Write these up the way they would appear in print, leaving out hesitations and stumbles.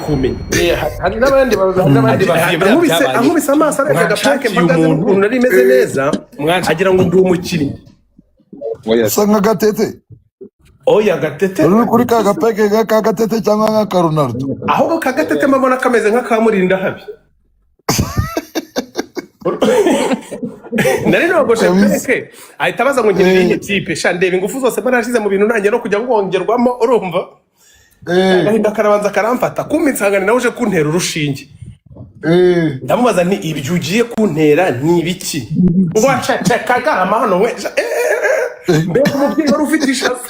kumenya hari n'abandi ankubise amaso areka agapake mpagaze n'ukuntu nari meze neza agira ngo ndi umukinnyi usa nk'agatete oya gatete uri kuri ka gapeke ka gatete cyangwa nk'aka Ronaldo ahubwo ka gatete mbona kameze nk'akamurinda habi nari nogoshe peke ahita baza ngo ngire iyi tipe sha ndebe ingufu zose barashize mu bintu nanjye no kujya ngongerwamo urumva agahinda karabanza karamfata kumbe insangane nawe uje kuntera urushinge ndamubaza nti ibyo ugiye kuntera ni ibiki ngo aceceka amahano we mbega umubyeyi wari ufite ishavu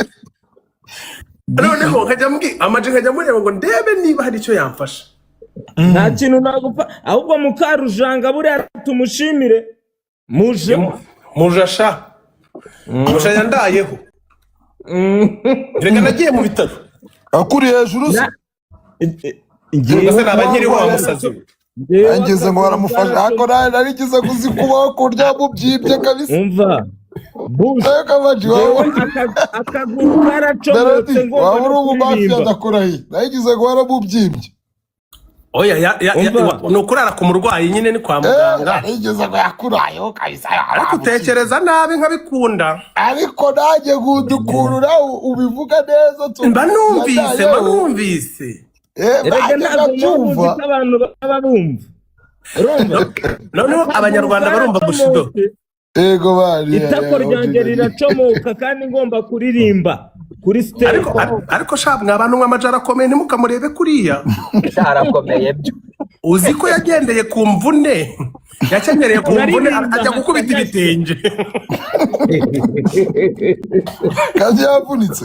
noneho nkajya mureba ngo ndebe niba hari icyo yamfasha nta kintu nagupfa ahubwo Mukarujanga buriya tumushimire mujasha yandayeho reka nagiye mu bitaro akuri hejuru se ngeze nabanyiriho amusazi ngeze ngo baramufasha ako narigize kuzikubaho kurya mubyibye kabisa umva akaguru karacomotse ngo wabura umumafia ndakurahiye narigize ngo baramubyibye oya ni ukurara ku murwayi nyine ni kwa muganga narigize ngo yakurayeho kabisa ariko utekereza nabi nkabikunda ariko nanjye gudukurura ubivuga neza mba numvise erega ntabwo muzi ko abantu baba bumva noneho abanyarwanda barumva bushido ego bari itako ryanjye riracomoka kandi ngomba kuririmba kuri stage ariko shabwe abantu nk'amajara akomeye ntimukamurebe kuriya cyarakomeye byo uzi ko yagendeye ku mvune yakenyereye ku mvune ajya gukubita ibitenge kandi yavunitse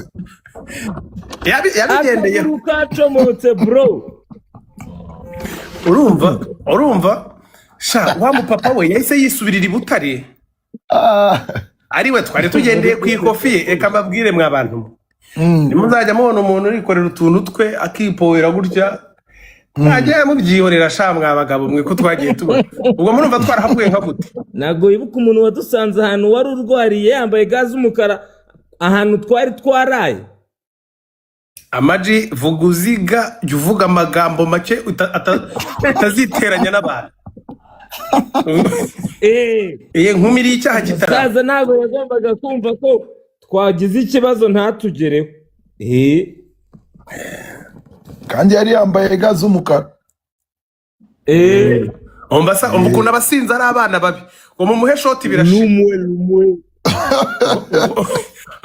yabigendeye ukacomotse bro urumva sha wa mupapa we yahise yisubirira i Butare ariwe twari tugendeye ku ikofi reka mbabwire mwa bantu nimuzajya mubona umuntu urikorera utuntu twe akipowera gutya ntajya mubyihorera sha mwa bagabo mwe ko twagiye tubona ubwo murumva twarahavuye nka gute ntabwo wibuka umuntu wadusanze ahantu wari urwariye yambaye gaze umukara ahantu twari twaraye Amaji vuguziga jya uvuga amagambo make utaziteranya n'abantu nkumiriye icyaha kitara umusaza ntabwo yagombaga kumva ko twagize ikibazo ntatugereho kandi yari yambaye ga z'umukara umva ukuntu abasinzi ari abana babi ngo mumuhe shoti birashira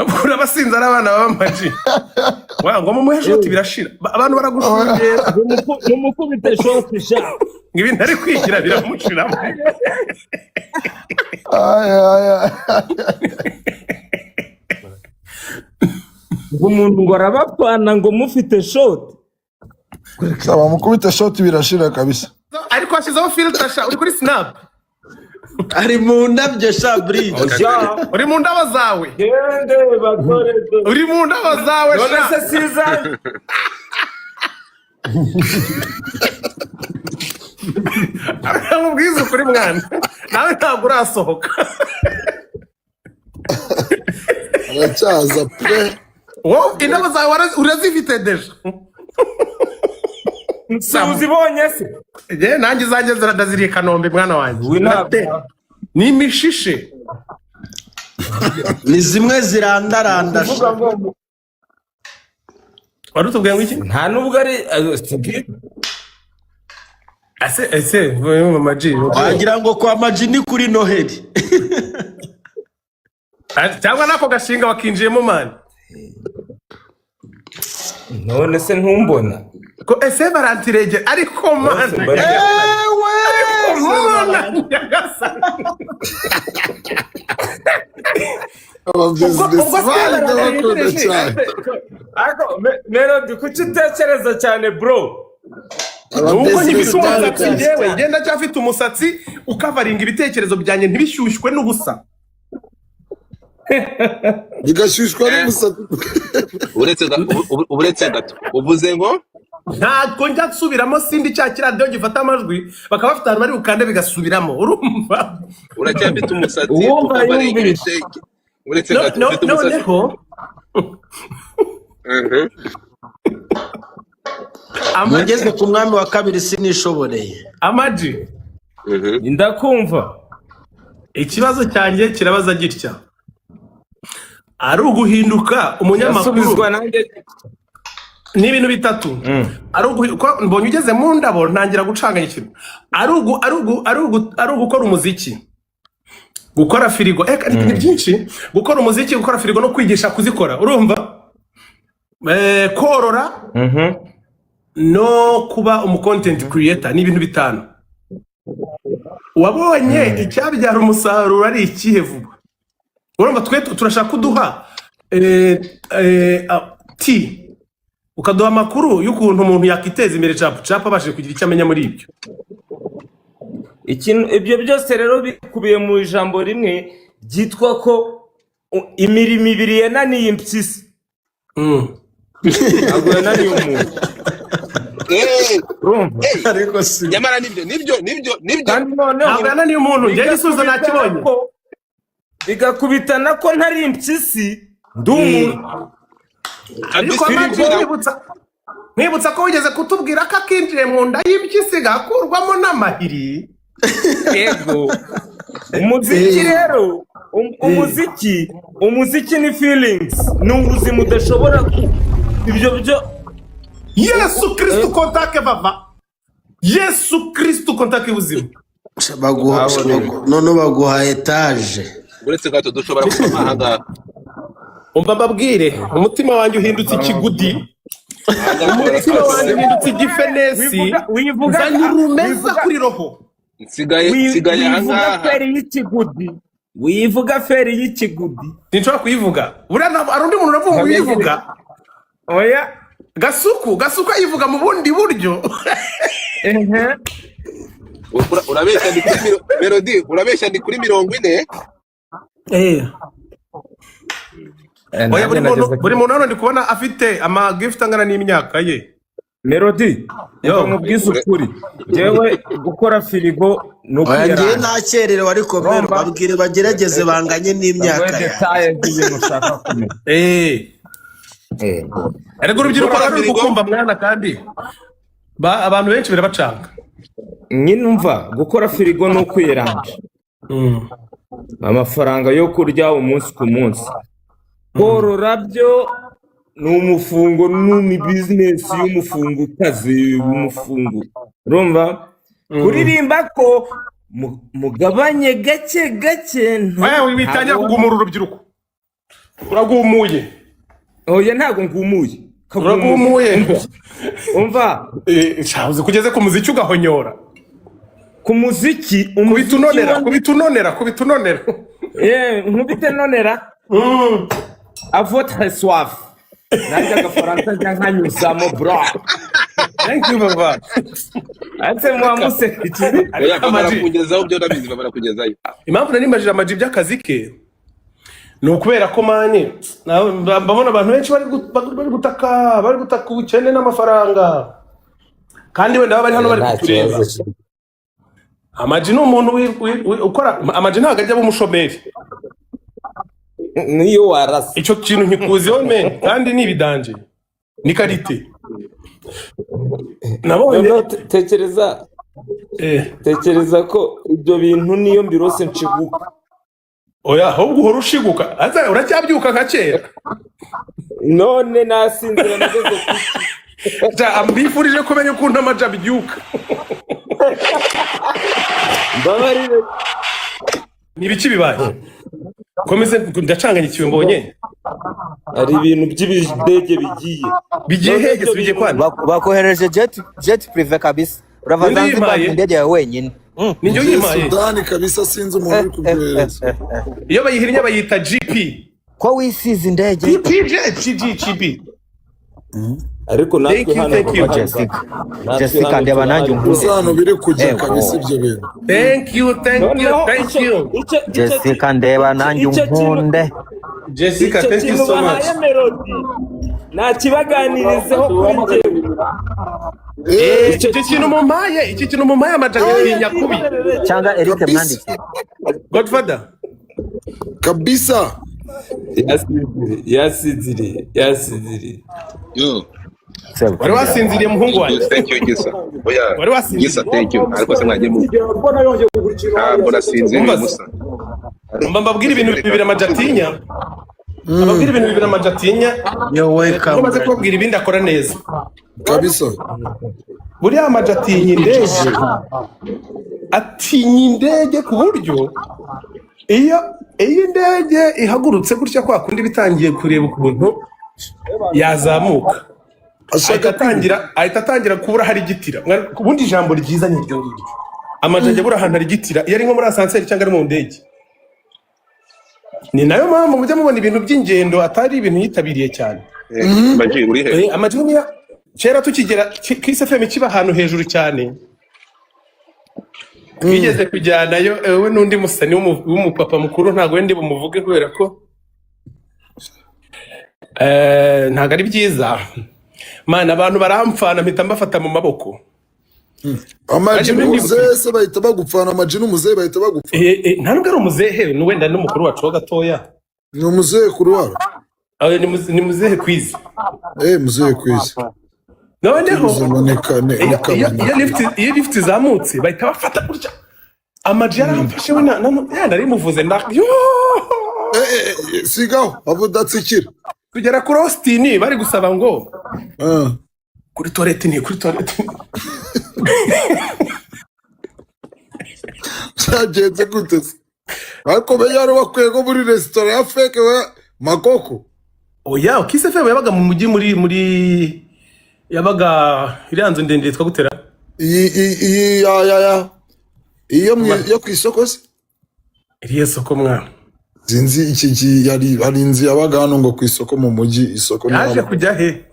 ukuntu abasinzi ari abana baba Amaji ngo mumuhe shoti birashira abantu baragushungera mumukubite shoti sha ibi ntari kwigira biramushiramo umuntu ngo arabapfana ngo mufite shoti saba mukubite shoti birashira kabisa ariko ashyizeho filter sha uri kuri snap ari mu ndabyo sha bridge uri mu ndabo zawe gende bakore uri mu ndabo zawe sha none se siza amubwiza ukuri mwana nawe ntabwo urasohoka aracyaza pe wowe indabo zawe urazifite deja uzibonye se nanjye izanjye ziradaziriye Kanombe mwana wanjye ni imishishe ni zimwe zirandaranda wari utubwiye ngo iki nta nubwo ari ese Amaji wagira ngo kwa Amaji ni kuri Noheli cyangwa nako gashinga wakinjiyemo mani none se ntumbona ko ese barantirege ariko mani Melody kuki utekereza cyane bro nuko nkibise umusatsi njyewe ngenda cyafite umusatsi ukavaringa ibitekerezo byanjye ntibishyushywe n'ubusa bigashyushywa n'umusatsi uretse gato uvuze ngo ntabwo njya nsubiramo sindi cya kiradiyo gifata amajwi bakaba bafite ahantu bari bukande bigasubiramo urumva uracyafite umusatsi ukavaringa ibitekerezo uretse gato ufite umusatsi Mugeze ku mwami wa kabiri sinishoboreye. Amaji. Ndakumva. Ikibazo cyanjye kirabaza gitya. Ari uguhinduka umunyamakuru ni ibintu bitatu. Ari uko mbonye ugeze mu ndabo ntangira gucanganya ikintu. Ari ugukora umuziki. Gukora firigo ni byinshi. Gukora umuziki, gukora firigo no kwigisha kuzikora. Urumva? Korora no kuba content creator ni ibintu bitanu. Wabonye icyabyara umusaruro ari ikihe vuba? Urumva twe turashaka kuduha ukaduha amakuru y'ukuntu umuntu yakiteza imbere capa abashije kugira icyo amenya muri ibyo. Ibyo byose rero bikubiye mu ijambo rimwe byitwa ko imirimo ibiri yananiye impyisi. Ntabwo yananiye umuntu. Ariko si nyamara nibyo kandi ntabwo yananiye umuntu. Njye gisubizo nakibonye bigakubitana ko ntari impyisi ndi umuntu. Ariko mwibutsa ko wigeze kutubwira ko akinjiye mu nda y'impyisi gakurwamo n'amahiri. Yego umuziki rero umuziki ni feelings ni ubuzima udashobora ibyo byo. Yesu Kristo kontake baba. Yesu Kristo kontake ubuzima. None baguha etage. Uretse gato dushobora kuba hanga. Umva babwire umutima wanjye uhindutse ikigudi. Umutima wanjye uhindutse igifenesi. Wivuga nyirumeza kuri roho. Sigaye hanga. Wivuga feri y'ikigudi. Sinshobora kuyivuga. Buriya ari undi muntu uravuga uyivuga. Oya. Gasuku ayivuga mu bundi buryo. Urabeshya ndi kuri Melody, urabeshya ndi kuri 40. Oya buri muntu hano ndi kubona afite ama gift angana n'imyaka ye. Melody, mu bwisukuri. Jewe gukora firigo no kwera. Ngiye nakererewe ariko mbere babwire bagerageze banganye n'imyaka yawe. Ariko urubyiruko ruri gukumva mwana kandi abantu benshi birabacanga. Nyinumva gukora firigo no kwiranja. Amafaranga yo kurya umunsi ku munsi. Korora byo ni umufungo ni business y'umufungo kazi umufungo. Urumva? Kuririmba ko mugabanye gake wewe witangira kugumura urubyiruko. Uragumuye. Oya ntago ngumuye. Uragumuye. Umva shabuze kugeze ku muziki ugahonyora. Ku muziki kubitunonera. Nkubite nonera. À votre soif. Najya gafaransa nkanyuzamo bro. Thank you baba. Ate mwamuseki. Barakugezaho byo ndabizi barakugezayo. Impamvu nari mbajije amaji by'akazi ke ni ukubera ko manye mbabona abantu benshi bari gutaka ubukene n'amafaranga kandi wenda bari hano bari kutureba. Amaji ni umuntu ukora amaji ntabwo ajya bumushomeri. Niyo warasa icyo kintu nkikuziho men kandi ni bidanje ni karite. Nabonye tekereza ko ibyo bintu niyo mbirose nshiguka. Oya ahubwo uhora ushiguka aza uracyabyuka nka kera. None nasinzira nageze ambifurije kumenya ukuntu amaji abyuka. Mbabarire ni biki bibaye komeze ndacanganya ikiwe mbonye. Ari ibintu by'ibidege bigiye hege bigiye kwanda bakohereje jet privé kabisa. Urava Zanzibar indege ya wenyine. Ninjye yimaye Sudani kabisa sinzi umuntu uri kubyohereza. Iyo bayihirinya bayita GP. Ko wisize indege GP. Ariko natwe hano Jessica ndeba nanjye uzano biri kujya kabisa ibyo bintu. Thank you. Jessica ndeba nanjye nkunde. Jessica thank you so much. Nakibaganirizeho kuri njye. Iki kintu mumaye amajyanye nyakubi. Cyangwa Eric Mwandiki. Godfather. Kabisa. Yasidiri. Yo. wari wasinziriye muhungu wanjye Thank you Gisa. Oya. wari wasinziriye Gisa thank you. Ariko se mwagiye mu. Ntabwo nasinziriye musa. mbabwira ibintu bibiri amajatinya ababwira ibintu bibiri amajatinya Yo welcome. maze kubabwira ibindi akora neza kabisa. buriya amajatinya indege atinya indege ku buryo iyo indege ihagurutse gutya kwa kundi bitangiye kureba ukuntu yazamuka ahita atangira kubura hari igitira. Ubundi ijambo ryiza ni iryo ngiryo. Amajanja bura ahantu hari igitira iyo ari nko muri asanseri cyangwa ari mu ndege. Ni nayo mpamvu mujya mubona ibintu by'ingendo atari ibintu yitabiriye cyane. Maji uri he? Amajanja kera tukigera Kiss FM kiba ahantu hejuru cyane. Twigeze kujyanayo we n'undi musani w'umupapa mukuru ntago wende bumuvuge kubera ko ntago ari byiza. Mana abantu baramfana mpita mbafata mu maboko. Amaji n'umuzehe se bahita bagupfana, amaji n'umuzehe bahita bagupfana. Nta nubwo ari umuzehe ni wenda n'umukuru wacu wa gatoya. Ni umuzehe kuruwara. Ni muzehe kwizi. Muzehe kwizi. Noneho iyo lift izamutse bahita bafata gutya. Amaji yaramfashe we nari muvuze sigaho avudatsikira. Tugera kuri Austin bari gusaba ngo kuri toilette ni kuri toilette. Cyagenze gute se? Ariko beyaro bakwego muri restaurant ya fake we Makoko. Oya Kiss FM yabaga mu mujyi muri yabaga iriyanzo ndende yitwa gutera. Iyo ku isoko se? Iriya soko mwana. Zinzi iki hari inzi yabaga hano ngo ku isoko mu mujyi isoko yaje kujya he?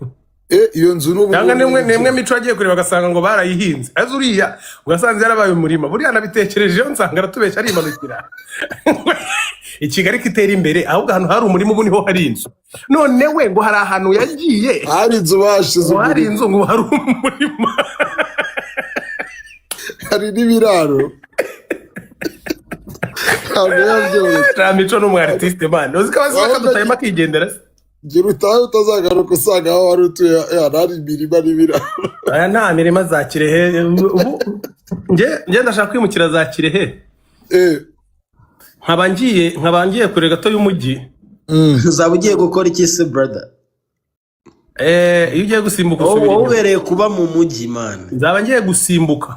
Iyo nzu n'ubu cyangwa nemwe mico agiye kureba agasanga ngo barayihinze azo uriya ugasanze yarabaye umurima buriya nabitekerejeho nsanga ratubeshya ari imanukira. I Kigali kitera imbere ahubwo ahantu hari umurima ubu niho hari inzu none we ngo hari ahantu yagiye hari inzu bashize hari inzu ngo hari umurima hari n'ibiraro. Mico n'umu artiste man uzi ko bazaka dutayima kigendera se gira utahe utazagaruka usanga aho wari utuye hari imirima n'ibiraro. Aya nta mirima za Kirehe nge ndashaka kwimukira za Kirehe. Nkabangiye kure gato y'umujyi. Uzaba ugiye gukora iki se brother? Iyo ugiye gusimbuka ubereye kuba mu mujyi man. Nzaba ngiye gusimbuka.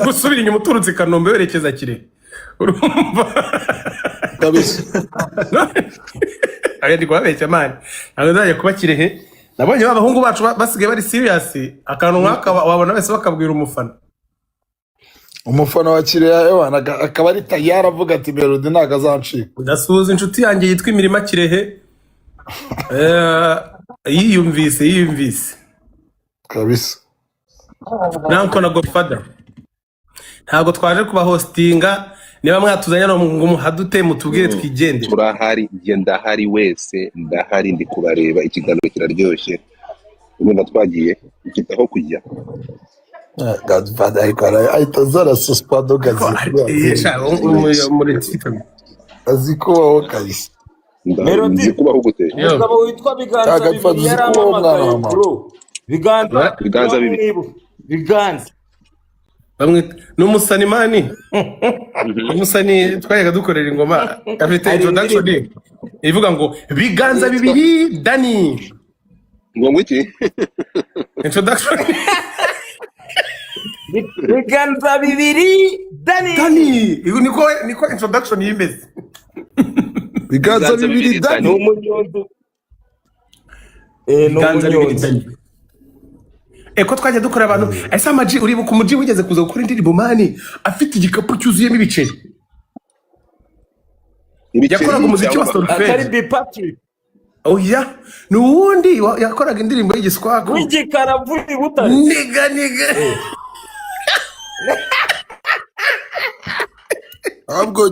Gusubira inyuma uturutse Kanombe werekeza Kirehe. Urumva? Kabisa. Ari kubabeshya man. Ntabwo nzajya kuba Kirehe. Nabonye abahungu bacu basigaye bari serious akantu nkaka wabona wese bakabwira umufana wa Kirehe ewana akaba ari tayari avuga ati Melody ntago azancika. Ndasuhuza inshuti yanjye yitwa Imirima Kirehe. Yiyumvise kabisa. Nanko na Godfather ntabwo twaje kuba hostinga niba mwatuzanya no ngo muhadute mutubwire twigende. Turahari ndahari wese ndahari ndi kubareba ikiganiro kiraryoshye ubundi twagiye ikitaho kujya Godfather ikora ayitazara suspado gazi muri tipe aziko kabisa. Melody kubaho gute umugabo witwa Biganza bibiri yaramamagaye bro. Biganza bibiri Biganza bamwe n'umusanimani umusani twayaga dukorera ingoma afite introduction ivuga ngo Biganza bibiri Dani ngo iki introduction Biganza bibiri Dani niko introduction yimeze. Biganza bibiri Dani n'umunyondu n'umunyondu. Eko twajya dukora abantu ese amaji uribuka umuji wigeze kuza gukora indirimbo mani afite igikapu cyuzuyemo ibiceri. Yakoraga umuziki wa Solfege atari Bi Patrick. Oya nuwundi yakoraga indirimbo y'igiswako w'igikaravuye butare niga ahubwo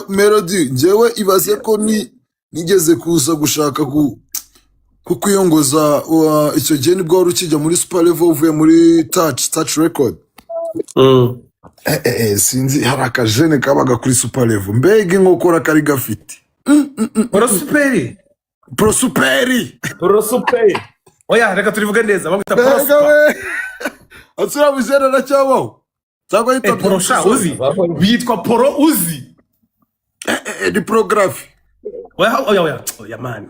Melody njyewe ibaze ko nigeze kuza gushaka kukwiyongoza icyo gihe nibwo wari ukijya muri Super Level uvuye muri Touch Record. Sinzi hari akajene kabaga kuri Super Level mbega inkokora kari gafite Prosperi oya reka turivuge neza bamwita mbega Prosper. we asura mujene na cyabaho cyangwa yitwa Porosha uzi bitwa Poro uzi ni porogarafi oya mani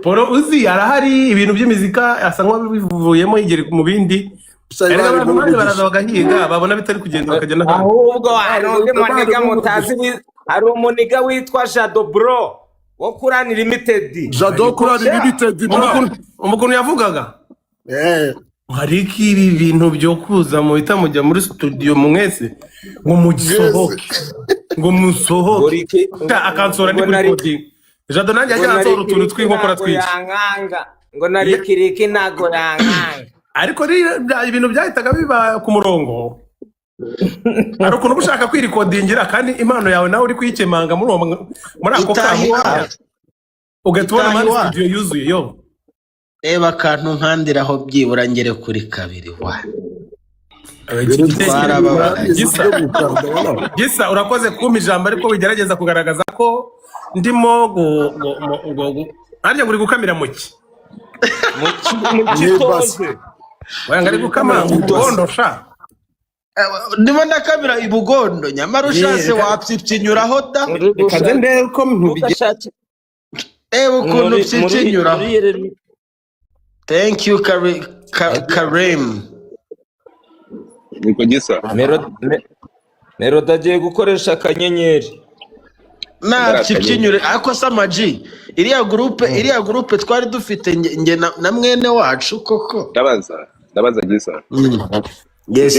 Poro uzi arahari ibintu by'imizika asa nk'abivuyemo yigere mu bindi ariko abantu bandi baraza bagahiga babona bitari kugenda bakajya n'ahandi. ahubwo hari undi muniga mutazi hari umuniga witwa Jado Bro wo Kurani Limited. Jado Kurani Limited umuntu yavugaga hari ibi bintu byo kuza mu bita mujya muri studio mwese ngo mugisohoke ngo musohoke akansora ni kuri coding. Jado nanjye ajya ansora utuntu tw'inkokora twinshi ngo narikiriki nago yankanga ariko ibintu byahitaga biba ku murongo. Hari ukuntu ushaka kwirikodingira kandi impano yawe nawe uri kuyikemanga muri ako kanya ugatubona muri studio yuzuye yo. Reba akantu nkandiraho byibura ngere kuri kabiri wa. Gisa urakoze kumpa ijambo ariko wigerageza kugaragaza ko ndimo harya uri gukamira muki mukitoze wanga ari gukamanga ubugondo sha ndimo ndakamira ibugondo nyamara ushatse wapfipfinyuraho da kaze ndebe ko mpubige ukuntu pfipfinyuraho. Thank you Karim. niko gisa Melody agiye gukoresha akanyenyeri Na pfipfinyure ako samaji iriya groupe twari dufite nge na mwene wacu koko. ndabaza gisa Yes.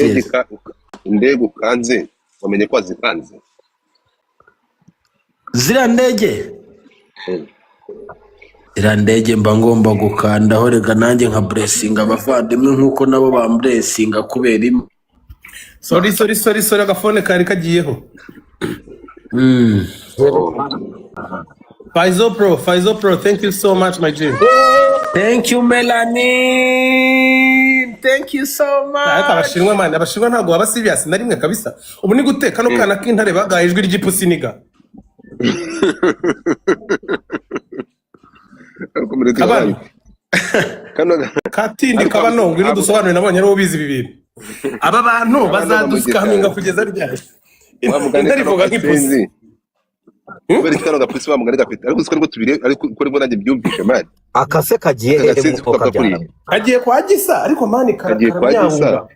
indege ukanze wamenye ko wazikanze Zira ndege mba ngomba gukandaho rega nanjye nka blessing abavandimwe nkuko nabo bamblesinga kubera imwe. sorry agafone kari kagiyeho. Faizo Pro, thank you so much my G. Thank you Melanie, thank you so much. Abashinwa man, abashinwa ntago baba serious na rimwe kabisa. Ubu ni gute kano kana k'intare bagaye ijwi ry'ipusi niga. Abana katindi kabano ngwino dusobanure nabonye ari ubizi bibiri. Aba bantu bazaduskaminga kugeza ryari. Intare ivuga nk'ipusi. Kubera kano gapusi bamugari gafite ariko siko tubire ariko ko rimo nanjye byumvishe man akase kagiye mu kabyara kagiye kwa Gisa ariko man kagiye kwa Gisa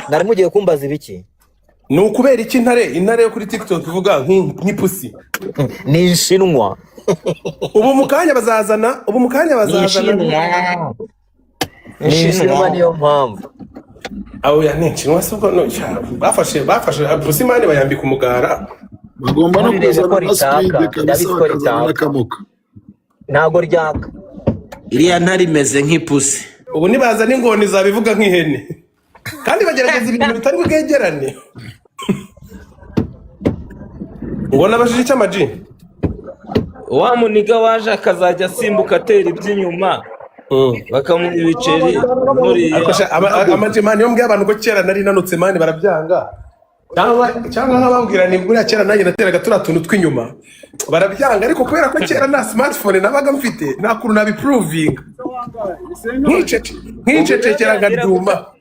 nari mugiye kumbaza ibiki ni ukubera iki intare yo kuri TikTok ivuga nk'ipusi ni inshinwa ubu mukanya bazazana inshinwa niyo mpamvu aho yanichinwa soko no bafashe pusi mane bayambika umugara bagomba no kuzana na speed kabisa bakazana kamuka ntago ryaka iriya ntari imeze nk'ipusi ubu nibaza n'ingoni zabivuga nk'ihene kandi bagerageza ibintu bitari bwegerane ngo nabashije cy'amaji wa muniga waje akazajya asimbuka atera iby'inyuma bakamuha ibiceri muri amaji mani yo mbwiye abantu ko kera nari nanutse mani barabyanga cyangwa nk'ababwira ni buriya kera nanjye nateraga turiya tuntu tw'inyuma barabyanga ariko kubera ko kera nta smartphone nabaga mfite nta kuntu nabiprovinga nk'icecekera nkaduma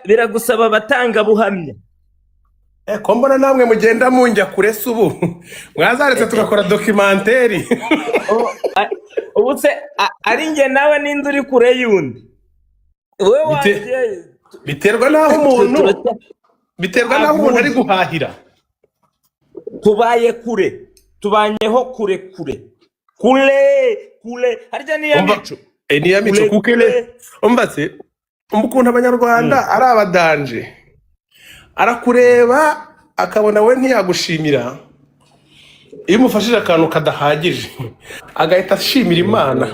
biragusaba abatangabuhamya. ko mbona namwe mugenda munjya kuresa ubu mwazaretse tugakora documentary. Ubu se ari nge nawe ninde uri kure y'undi? Wowe waje biterwa naho umuntu ari guhahira. Tubaye kure, tubanyeho kure harya niya mico. Niya mico kukele umbatse ukuntu abanyarwanda ari abadanje, arakureba akabona we ntiyagushimira iyo umufashije akantu kadahagije agahita ashimira Imana.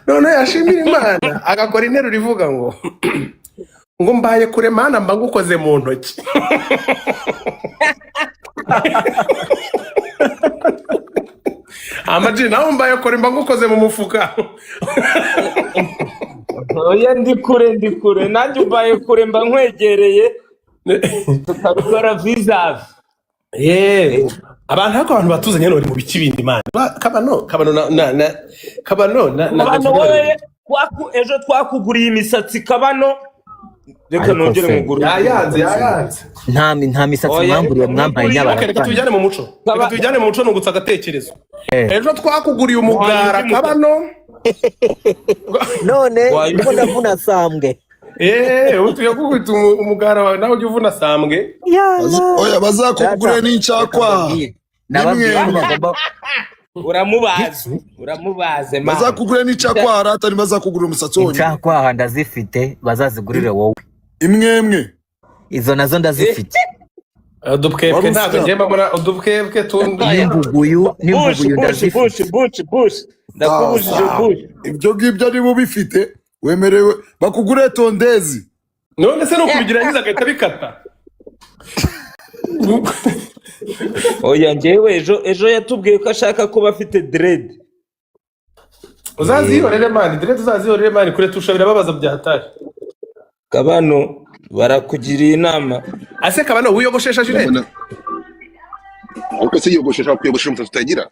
None yashimira Imana agakora interuro ivuga ngo mbaye kure Mana mba ngukoze mu ntoki. Amaji nawe mbaye kure mba ngukoze mu mufuka. Oya ndi kure nanjye mbaye kure mba nkwegereye tukabikora vizavi. Abantu batuzanye none mu biki bindi Imana. Kabano wowe ejo twakuguriye imisatsi Kabano. Reka nongere muguru. Yayanze. Nta misatsi mwamburiye mwampaye nyabara. Reka tujyane mu muco nungutsa agatekerezo. Ejo twakuguriye umugara Kabano. None ndiko ndavuna sambwe. Utuye kugwita umugara wawe nawe ujye uvuna sambwe. Oya bazakugure n'incakwa. Uramubaze ma. Bazakugure n'incakwa atari bazakugura umusatsi wonyine. Incakwa ndazifite bazazigurire wowe. Imwe. Izo nazo ndazifite. Udupwebwe ntabwo ngema mbona udupwebwe tundi. N'imbuguyu ndazifite. Bush. Ndakubujije Bush. Ibyo ngibyo ari bo bifite wemerewe bakugure tondezi. None se no kubigirangiza agahita bikata. Oya njyewe ejo yatubwiye ko ashaka kuba afite dread. Uzazihorere mani, dread uzazihorere mani kure tushabira babaza byatari. Kabano barakugiriye inama. Ase Kabano wiyogoshesha Juliet. Ariko se yiyogoshesha kwiyogoshesha umusatsi utagira.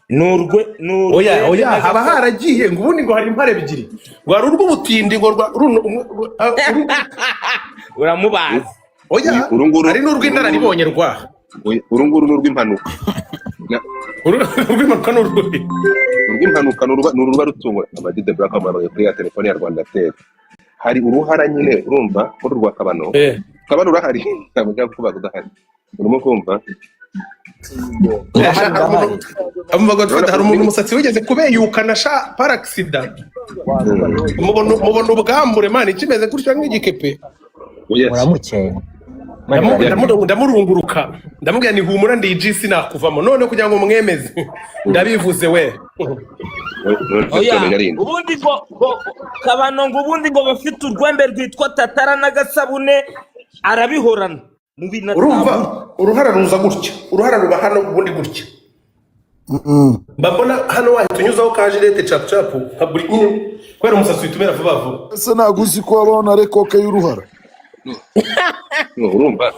Nurwe. Oya haba haragiye ngo ubundi ngo hari impare bigiri. Ngo hari urw'ubutindi ngo uramubaza. Oya ari n'urw'inararibonye rwa. Urunguru n'urw'impanuka. Urw'impanuka n'uruba rutungo Amadide Black amabaye kuri ya telefone ya Rwandatel. Hari uruhara nyine urumva kuri rwa Kabano. Kabano urahari ntabwo njya kubaza udahari. Urimo kumva? Hari umuntu umusatsi wigeze kubeyukana par accident. Mubona ubwambure mani kimeze gutyo nk'igikepe. Muramukeye. Ndamurunguruka ndamubwira ni humura ndi igisi nakuvamo none kugira ngo mwemeze ndabivuze we. Ubundi Kabano ngo ubundi ngo bafite urwembe rwitwa tatara n'agasabune arabihorana. Urumva uruhara ruza gutya, uruhara ruba hano ubundi gutya. Mbabona hano wahita unyuzaho ka Juliet cap nka buri nyine kwera umusatsi witumera vuba vuba. Ese naguzi ko abona rekoke y'uruhara. Urumva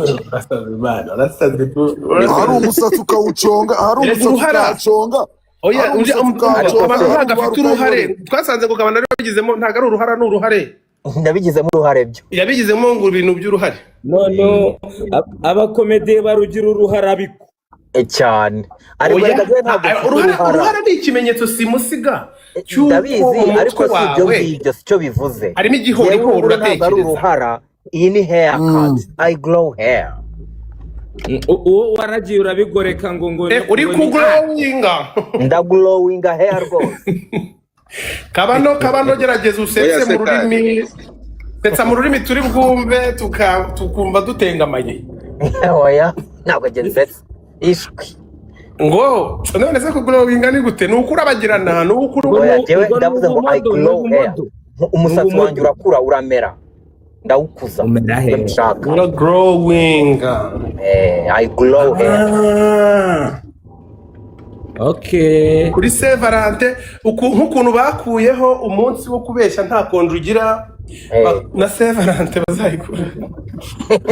hari umusatsi ukawuconga, hari umusatsi ukawuconga. Oya abantu bagafite uruhare twasanze ngo Kabano rero bigizemo ntago ari uruhara n'uruhare. Ndabigizemo uruhare byo. Yabigizemo ngo ibintu by'uruhare. None abakomediye barugira uruhara biko. Cyane. Ariko uruhara ni ikimenyetso simusiga. Ndabizi ariko sicyo bivuze. Harimo igihori ko uratekereza. Uruhara iyi ni haircut. I glow hair. Uwo waragiye urabigoreka ngo uri ku glowinga. Ndaglowinga hair rwose. Kabano gerageza usetse mu rurimi. Setsa mu rurimi turi bwumve tukumva dutengamaye. Oya ntabwo gensetsa. Ishwi. Ngo none se ku glowinga ni gute nukura bagirana nukuru. Oya jewe ndavuze ngo I glow hair. Umusatsi wanjye urakura uramera. Ndawukuza. Ndashaka. No growing. I glow hair. Okay. Kuri Saint Valentin nk'ukuntu bakuyeho umunsi wo kubeshya nta konjugira na Saint Valentin bazayikura.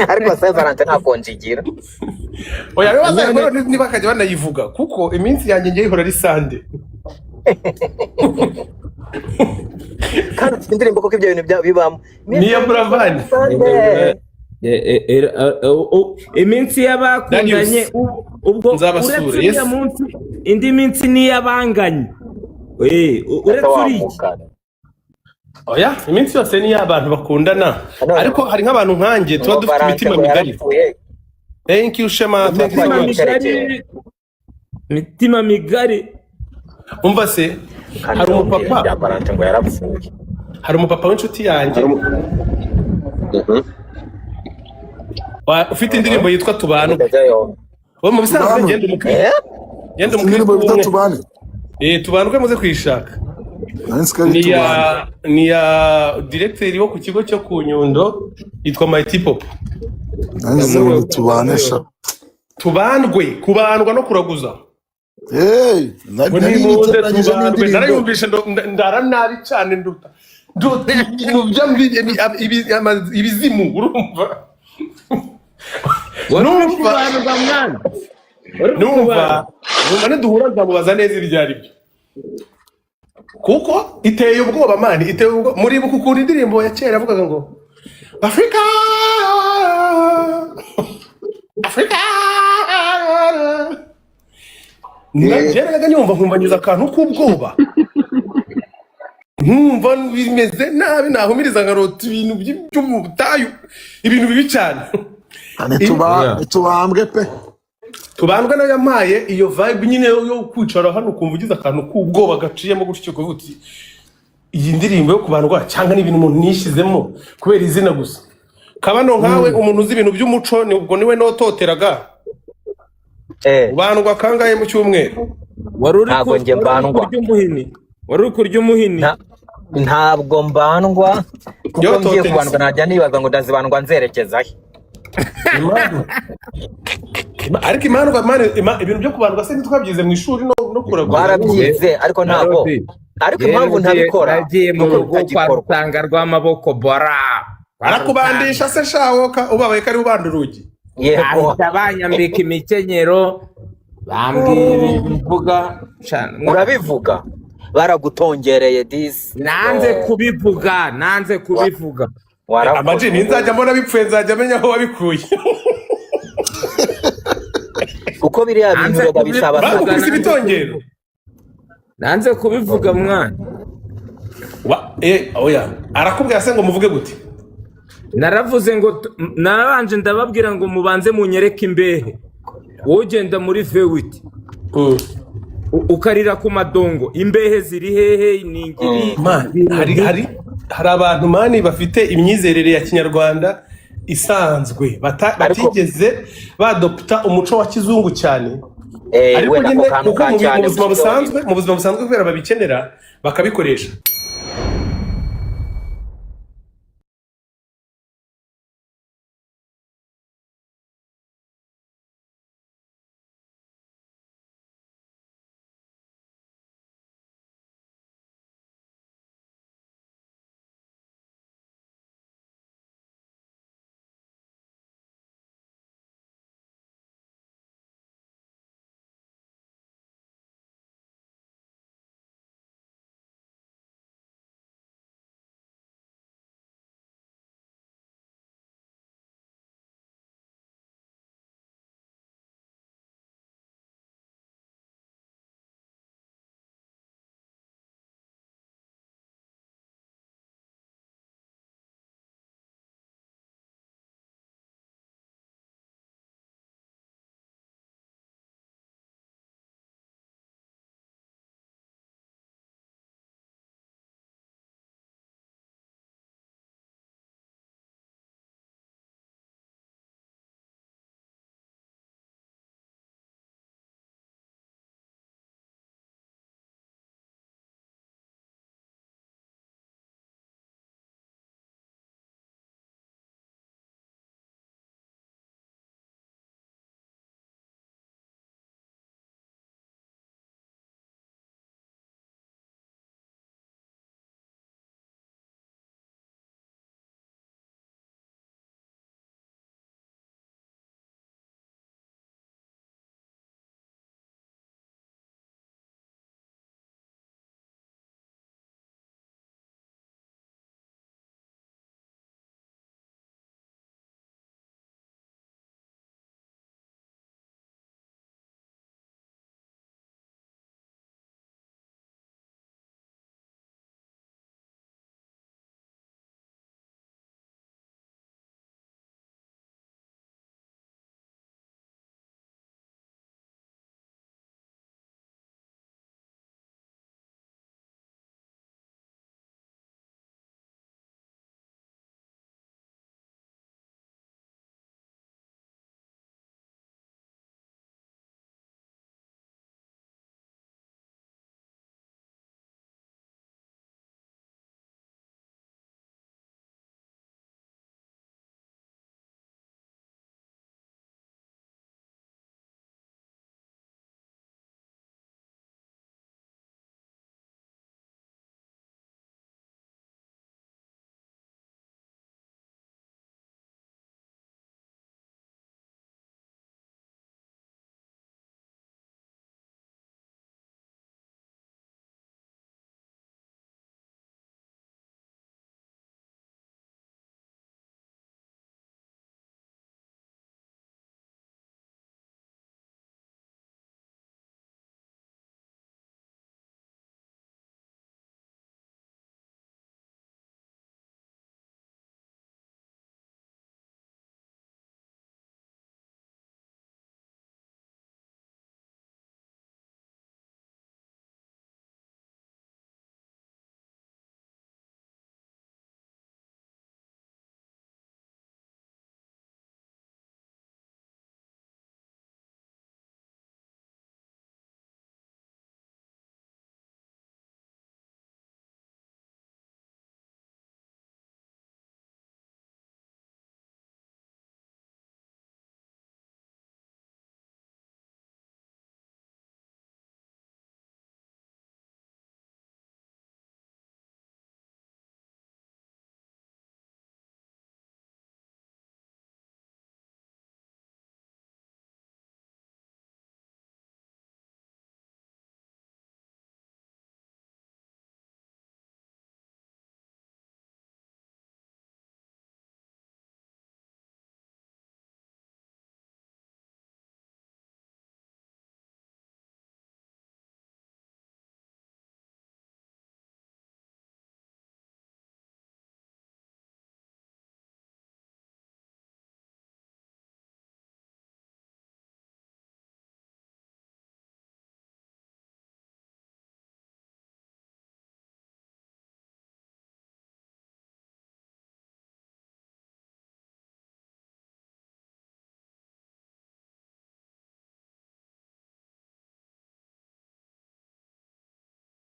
Ariko Saint Valentin nta konjugira. Oya rero bazayikura niba kajya banayivuga kuko iminsi yanjye ngiye ihora ari Sunday. kandi ufite indirimbo koko ibyo bintu bibamo niya Buravani iminsi y'abakundanye ubwo uretse uriya munsi indi minsi ni y'abanganye uretse uriya oya iminsi yose ni y'abantu bakundana ariko hari nk'abantu nkanjye tuba dufite imitima migari. Thank you Shema, thank you so much. Mitima migari umva se hari umupapa w'inshuti yanjye ufite indirimbo yitwa Tubandwe. Wo mu bisanzwe ngende umukiriya Tubandwe muze kwishaka ni ya directeur wo ku kigo cyo ku Nyundo yitwa Mighty Pop. Tubandwe kubandwa no kuraguza. Narayumvishe ndara nabi cyane nduta mu ibizimu urumva numva duhura ndamubaza neza ibyari byo kuko iteye ubwoba mani iteye ubwoba muri bukukura indirimbo ya kera avugaga ngo Africa Nageraga nyumva nkumva nyuza akantu k'ubwoba nkumva bimeze nabi nahumiriza nkarota ibintu by'ubutayu ibintu bibi cyane. Tubambwe pe Tubandwe nayo yamaye iyo vibe nyine yo kwicara hano ukumva ugize akantu k'ubwoba gaciyemo gutyo kuvuti iyi ndirimbo yo kubandwa cyangwa n'ibintu umuntu nishizemo kubera izina gusa kabano nkawe umuntu uzi ibintu by'umuco ni ubwo niwe nototeraga ubandwa kangaye mu cyumweru ntabwo nge mbandwa wari kurya umuhini ntabwo mbandwa kuko ngiye kubandwa najya nibaza ngo ndazibandwa nzerekezahe ariko ibintu byo kubandwa se ntitwabyize mu ishuri no kuragwa barabyize ariko ntabwo ariko impamvu ntabikora nagiye mu rugo kwa Rutanga rw'amaboko bora arakubandisha se shawoka ubabaye kari ubanda urugi yego abanyambika imikenyero bambwira imvuga urabivuga baragutongereye disi nanze kubivuga Amaji ninzajya mbona bipfuye nzajya menya aho wabikuye uko biriya bintu babisaba bakubise ibitongero nanze kubivuga mwana oya arakubwira se ngo muvuge gute naravuze ngo narabanje ndababwira ngo mubanze munyereke imbehe wogenda muri vewiti ukarira ku madongo imbehe ziri hehe ningiri hari abantu mani bafite imyizerere ya kinyarwanda isanzwe batigeze badopta umuco wa kizungu cyane ariko nyine mu buzima busanzwe kubera babikenera bakabikoresha